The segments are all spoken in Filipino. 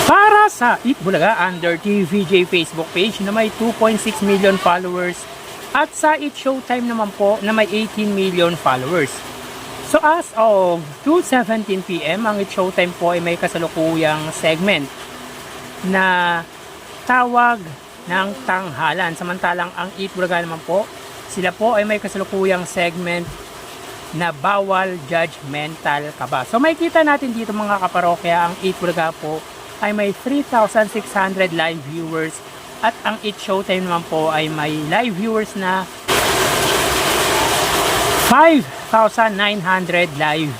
Para sa Eat Bulaga under TVJ Facebook page na may 2.6 million followers at sa Eat Showtime naman po na may 18 million followers. So as of 2:17 PM, ang Eat Showtime po ay may kasalukuyang segment na tawag ng tanghalan. Samantalang ang Eat Bulaga naman po, sila po ay may kasalukuyang segment na bawal judgmental ka ba. So makikita natin dito mga kaparokya, ang Eat Bulaga po ay may 3,600 live viewers at ang Eat Showtime naman po ay may live viewers na 5,900 live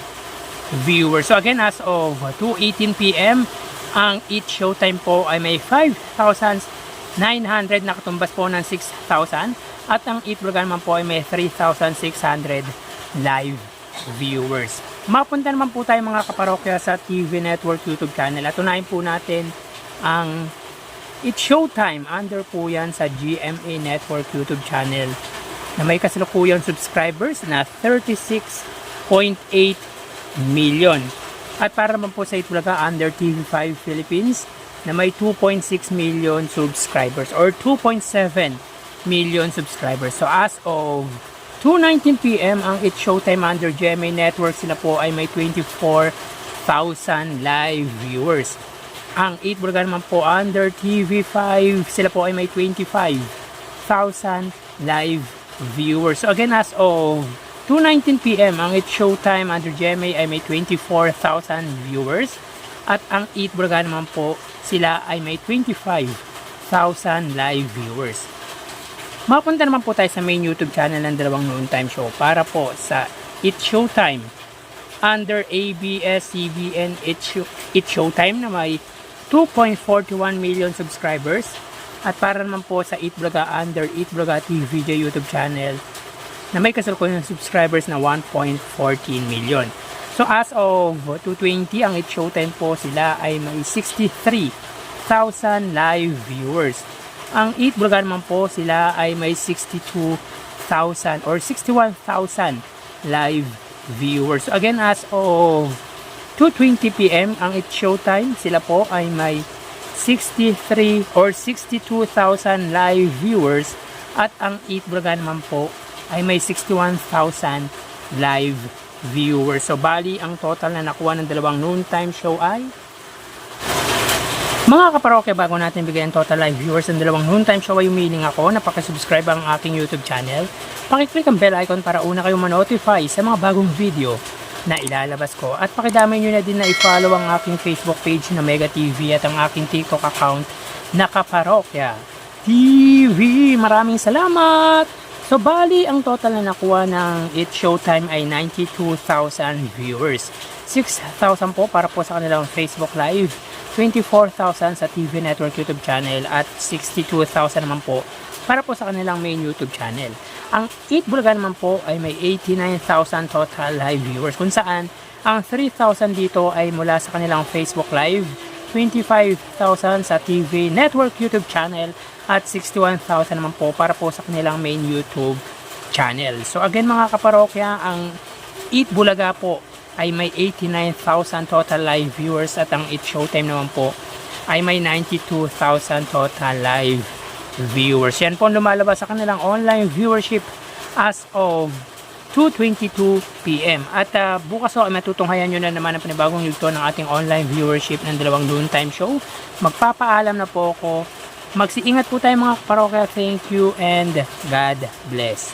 viewers. So again, as of 2:18 PM, ang Eat Showtime po ay may 5,900 na katumbas po ng 6,000 at ang Eat Bulaga naman po ay may 3,600 live viewers. Mapunta naman po tayo mga kaparokya sa TV Network YouTube channel at unahin po natin ang Eat Showtime under po yan sa GMA Network YouTube channel na may kasalukuyang subscribers na 36.8 million. At para naman po sa Eat Bulaga under TV5 Philippines na may 2.6 million subscribers or 2.7 million subscribers. So as of 2:19 PM, ang Eat Showtime under GMA Network, sila po ay may 24,000 live viewers. Ang Eat Bulaga naman po under TV5, sila po ay may 25,000 live viewers. So again, as of 2:19 PM, ang Eat Showtime under GMA ay may 24,000 viewers. At ang Eat Bulaga naman po, sila ay may 25,000 live viewers. Mapunta naman po tayo sa main YouTube channel ng Dalawang Noontime Show para po sa Eat Showtime under ABS-CBN Eat Showtime na may 2.41 million subscribers at para naman po sa Eat Bulaga under Eat Bulaga TVJ YouTube channel na may kasalukuyang subscribers na 1.14 million. So as of 2:20, ang Eat Showtime po, sila ay may 63,000 live viewers. Ang Eat Bulaga naman po, sila ay may 62,000 or 61,000 live viewers. So again, as of 2:20 PM, ang Eat Showtime, sila po ay may 63 or 62,000 live viewers at ang Eat Bulaga naman po ay may 61,000 live viewers. So bali, ang total na nakuha ng Dalawang Noontime Show ay mga kaparokya, bago natin bigyan total live viewers ng Dalawang Noontime Show, ay humiling ako na pakisubscribe ang aking YouTube channel. Pakiclick ang bell icon para una kayong ma-notify sa mga bagong video na ilalabas ko. At pakidamay nyo na din na i-follow ang aking Facebook page na Mega TV at ang aking TikTok account na Kaparokya TV. Maraming salamat! So bali, ang total na nakuha ng Eat Showtime ay 92,000 viewers. 6,000 po para po sa kanilang Facebook Live, 24,000 sa TV Network YouTube channel at 62,000 naman po para po sa kanilang main YouTube channel. Ang Eat Bulaga naman po ay may 89,000 total live viewers kung saan ang 3,000 dito ay mula sa kanilang Facebook Live, 25,000 sa TV Network YouTube channel at 61,000 naman po para po sa kanilang main YouTube channel. So again mga kaparokya, ang Eat Bulaga po ay may 89,000 total live viewers at ang Eat Showtime naman po ay may 92,000 total live viewers. Yan po lumalabas sa kanilang online viewership as of 2:22 PM. At bukas po ay matutunghayan nyo na naman ang panibagong yugto ng ating online viewership ng Dalawang Noontime Show. Magpapaalam na po ako. Magsiingat po tayo mga kaparokya. Thank you and God bless.